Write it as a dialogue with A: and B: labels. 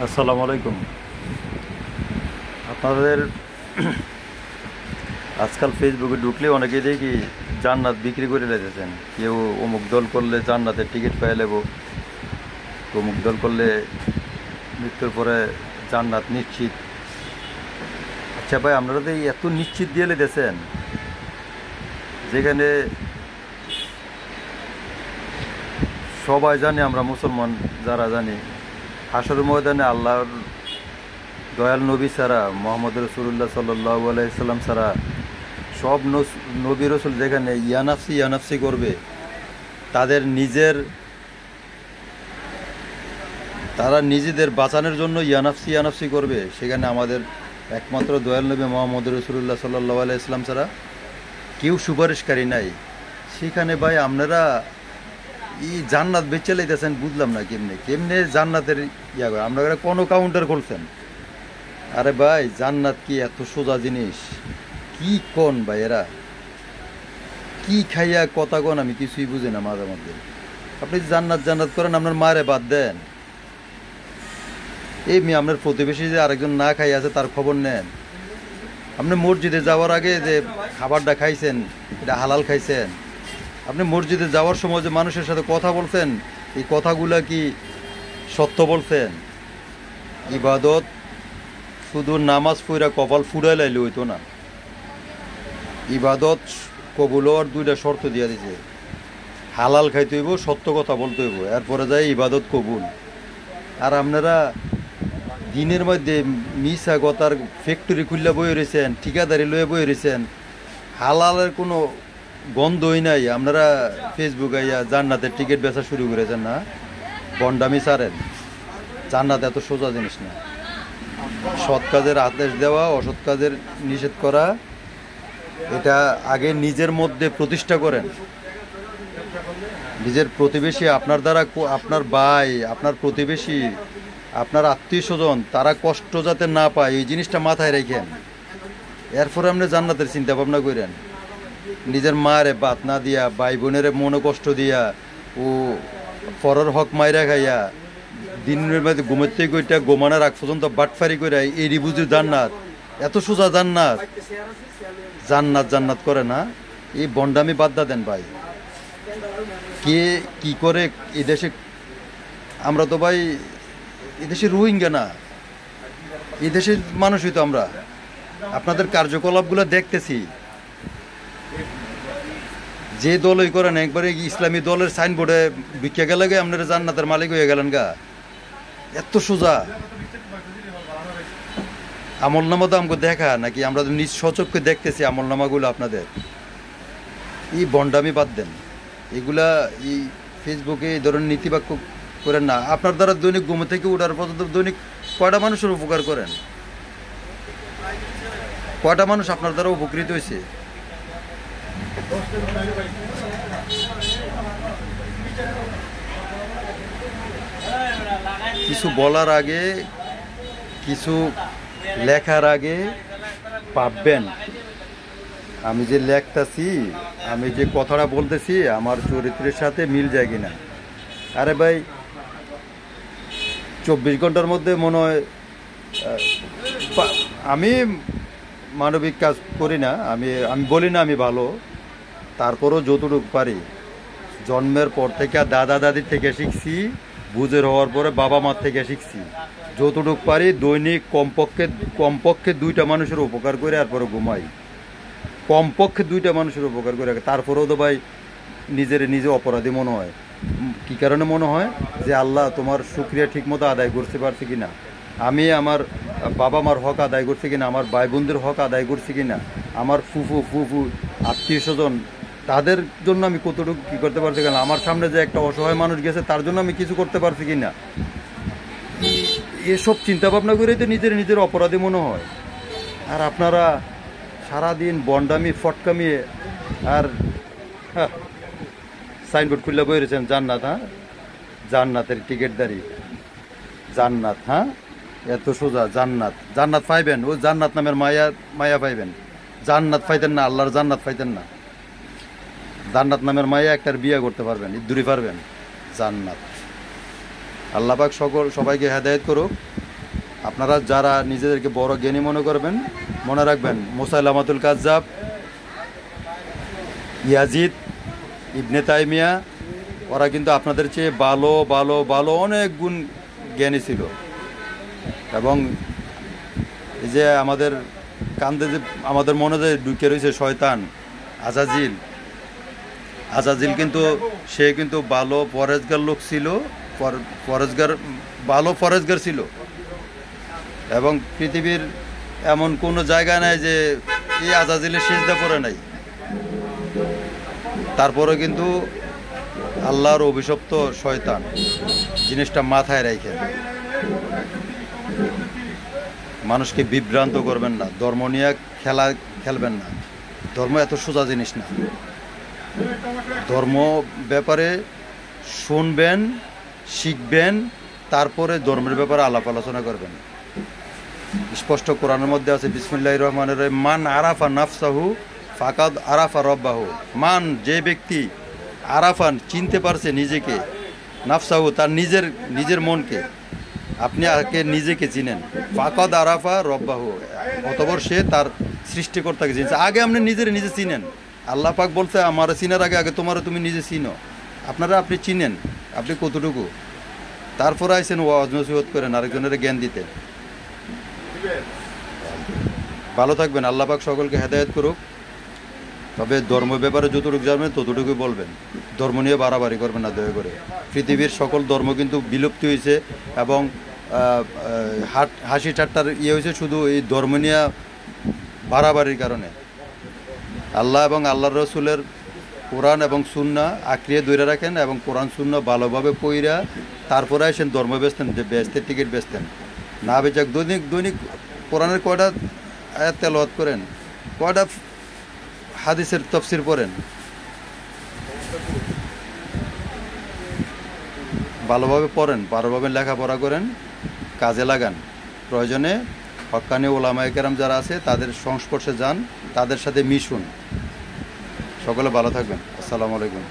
A: আসসালামু আলাইকুম। আপনাদের আজকাল ফেসবুকে ঢুকলে অনেকেই দেখি জান্নাত বিক্রি করে লেগেছেন। কেউ অমুক দল করলে জান্নাতের টিকিট পেয়ে নেব, অমুক দল করলে মৃত্যুর পরে জান্নাত নিশ্চিত। আচ্ছা ভাই, আপনারা তো এত নিশ্চিত দিয়ে লেগেছেন, যেখানে সবাই জানি, আমরা মুসলমান যারা জানি, হাসরের ময়দানে আল্লাহর দয়াল নবী ছাড়া, মোহাম্মদ রসুল্লাহ সাল্লাল্লাহু আলাইহি সাল্লাম ছাড়া সব নবী রসুল যেখানে ইয়ানাফসি ইয়ানাফসি করবে, তারা নিজেদের বাঁচানোর জন্য ইয়ানাফসি ইয়ানাফসি করবে, সেখানে আমাদের একমাত্র দয়াল নবী মোহাম্মদ রসুল্লাহ সাল্লাল্লাহু আলাইহি সাল্লাম ছাড়া কেউ সুপারিশকারী নাই। সেখানে ভাই আপনারা জান্নাত বেচে লাইতেছেন, বুঝলাম না কেমনে কেমনে জান্নাতের ইয়া করে আপনারা কোনো কাউন্টার খুলছেন। আরে ভাই, জান্নাত কি এত সোজা জিনিস? কি কোন ভাই, এরা কি খাইয়া কথা কোন, আমি কিছুই বুঝি না মাঝে মধ্যে। আপনি জান্নাত জান্নাত করেন, আপনার মারে বাদ দেন। এই আপনার প্রতিবেশী যে আরেকজন না খাই আছে তার খবর নেন। আপনি মসজিদে যাওয়ার আগে যে খাবারটা খাইছেন এটা হালাল খাইছেন? আপনি মসজিদে যাওয়ার সময় যে মানুষের সাথে কথা বলছেন, এই কথাগুলা কি সত্য বলছেন? ইবাদত শুধু নামাজ পড়া কপাল ফুড়াই লাইলে হইতো না। ইবাদত কবুল হওয়ার দুইটা শর্ত দিয়া দিছে, হালাল খাইতে হইব, সত্য কথা বলতে হইব, এরপরে যায় ইবাদত কবুল। আর আপনারা দিনের মধ্যে মিশা কথার ফ্যাক্টরি খুললে বই রয়েছেন, ঠিকাদারি লয়ে বই রয়েছেন, হালালের কোনো গন্ধই নাই। আপনারা ফেসবুক আইয়া জান্নাতের টিকিট বেচা শুরু করেছেন না? বন্ডামি ছাড়েন। জান্নাত এত সোজা জিনিস না। সৎ কাজের আদেশ দেওয়া, অসৎ কাজের নিষেধ করা, এটা আগে নিজের মধ্যে প্রতিষ্ঠা করেন। নিজের প্রতিবেশী, আপনার দ্বারা আপনার ভাই, আপনার প্রতিবেশী, আপনার আত্মীয় স্বজন, তারা কষ্ট যাতে না পায় এই জিনিসটা মাথায় রেখেন। এরপরে আপনি জান্নাতের চিন্তা ভাবনা করেন। নিজের মায়ের বাত না দিয়া, ভাই বোনের মনে কষ্ট দিয়া, ও পরের হক মাইরা খাইয়া, দিনের মধ্যে ঘুমাতে কইটা ঘুমানোর আগ পর্যন্ত বাটফারি করে এই বুঝি জান্নাত? এত সোজা জান্নাত? জান্নাত জান্নাত করে না, এই বন্ডামি বাদ দেন ভাই। কে কি করে এদেশে? আমরা তো ভাই এদেশে রোহিঙ্গা না, এদেশের মানুষই তো আমরা। আপনাদের কার্যকলাপগুলো দেখতেছি, যে দলই করেন একবারে ইসলামী দলের সাইনবোর্ডে ভিক্ষা গেলে গে আপনারা জান্নাতের মালিক হয়ে গেলেন গা। এত সোজা? আমলনামা তো আমাকে দেখা নাকি? আমরা তো নিজ সচক্ষে দেখতেছি আমলনামাগুলো আপনাদের। এই বন্ডামি বাদ দেন, এগুলা এই ফেসবুকে এই ধরনের নীতিবাক্য করেন না। আপনার দ্বারা দৈনিক ঘুম থেকে ওঠার পর্যন্ত দৈনিক কয়টা মানুষের উপকার করেন? কয়টা মানুষ আপনার দ্বারা উপকৃত হয়েছে? কিছু বলার আগে, কিছু লেখার আগে ভাববেন, আমি যে লেখতেছি, আমি যে কথাটা বলতেছি, আমার চরিত্রের সাথে মিল যায় কিনা। আরে ভাই, 24 ঘন্টার মধ্যে মনে হয়, আমি মানবিক কাজ করি না, আমি বলি না আমি ভালো, তারপরও যতটুকু পারি, জন্মের পর থেকে দাদা দাদির থেকে শিখছি, বুঝের হওয়ার পরে বাবা মার থেকে শিখছি, যতটুকু পারি দৈনিক কমপক্ষে 2টা মানুষের উপকার করে এরপরে ঘুমাই। কমপক্ষে 2টা মানুষের উপকার করে, তারপরেও তো ভাই নিজে অপরাধী মনে হয়। কী কারণে মনে হয়? যে আল্লাহ তোমার শুকরিয়া ঠিকমতো আদায় করতে পারছি কিনা, আমি আমার বাবা মার হক আদায় করছি কিনা, আমার ভাই বোনদের হক আদায় করছি কিনা, আমার ফুফু আত্মীয় স্বজন, তাদের জন্য আমি কতটুকু কী করতে পারছি কিনা, আমার সামনে যে একটা অসহায় মানুষ গেছে তার জন্য আমি কিছু করতে পারছি কিনা। এসব চিন্তাভাবনা করেই তো নিজের অপরাধী মনে হয়। আর আপনারা সারাদিন বন্ডামি ফটকামিয়ে আর সাইনবোর্ড খুললে বই রয়েছেন জান্নাত। হ্যাঁ, জান্নাতের টিকিটদারি জান্নাত। হ্যাঁ, এত সোজা জান্নাত? জান্নাত পাইবেন, ও জান্নাত নামের মায়া পাইবেন। জান্নাত পাইতেন না, আল্লাহর জান্নাত পাইতেন না। জান্নাত নামের মায়া একটার বিয়ে করতে পারবেন, ইদ্দুরি পারবেন। জান্নাত। আল্লাহ পাক সবাইকে হেদায়েত করুক। আপনারা যারা নিজেদেরকে বড় জ্ঞানী মনে করবেন, মনে রাখবেন মুসাইলামাতুল কাজ্জাব, ইয়াজিদ, ইবনে তাইমিয়া, ওরা কিন্তু আপনাদের চেয়ে ভালো ভালো ভালো অনেক গুণ জ্ঞানী ছিল। এবং এই যে আমাদের কান্দে যে আমাদের মনে যে ঢুকে রয়েছে শয়তান আজাজিল, আজাজিল কিন্তু সে কিন্তু ভালো পরেজগার লোক ছিল, পরেজগার ভালো পরেজগার ছিল। এবং পৃথিবীর এমন কোনো জায়গা নাই যে এই আজাজিলের সিজদা করে নাই। তারপরে কিন্তু আল্লাহর অভিশপ্ত শয়তান, জিনিসটা মাথায় রাখেন। মানুষকে বিভ্রান্ত করবেন না, ধর্ম নিয়ে খেলা খেলবেন না। ধর্ম এত সোজা জিনিস না। ধর্ম ব্যাপারে শুনবেন, শিখবেন, তারপরে ধর্মের ব্যাপারে আলাপ আলোচনা করবেন। স্পষ্ট কোরআনের মধ্যে আছে বিসমিল্লাহির রহমানির রহিম, মান আরাফা নাফসাহু ফাকাদ আরাফা রব্বাহু। মান, যে ব্যক্তি আরাফান চিনতে পারছে নিজেকে, নাফসাহু তার নিজের মনকে, আপনি আগে নিজেকে চিনেন, ফাকাদ আরাফা রব্বাহু অতঃপর সে তার সৃষ্টিকর্তাকে চিনছে। আগে আপনি নিজে চিনেন। আল্লাহ পাক বলছে আমার চিনার আগে তুমি নিজে চিনো। আপনি চিনেন আপনি কতটুকু, তারপরে আইসেন ওয়াজ নসিহত করেন আরেকজনের জ্ঞান দিতে। ভালো থাকবেন, আল্লাহ পাক সকলকে হেদায়েত করুক। তবে ধর্ম ব্যাপারে যতটুকু জানবেন ততটুকুই বলবেন, ধর্ম নিয়ে বাড়াবাড়ি করবেন না দয়া করে। পৃথিবীর সকল ধর্ম কিন্তু বিলুপ্তি হয়েছে এবং হাসি ঠাট্টার হয়েছে শুধু এই ধর্ম নিয়ে বাড়াবাড়ির কারণে। আল্লাহ এবং আল্লাহর রসুলের কোরআন এবং সুন্নাহ আঁকড়িয়ে ধরে রাখেন এবং কোরআন সুন্নাহ ভালোভাবে পইরা তারপরে আসেন ধর্ম বেচতেন, যে বেচতের টিকিট বেচতেন না বেচাক দৈনিক কোরআনের কয়টা আয়াত তেলাওয়াত করেন, কয়টা হাদিসের তাফসীর পড়েন, ভালোভাবে পড়েন, ভালোভাবে লেখাপড়া করেন, কাজে লাগান। প্রয়োজনে হক্কানি ওলামায়ে কেরাম যারা আছে তাদের সংস্পর্শে যান, তাদের সাথে মিশুন। সকলে ভালো থাকবেন। আসসালামু আলাইকুম।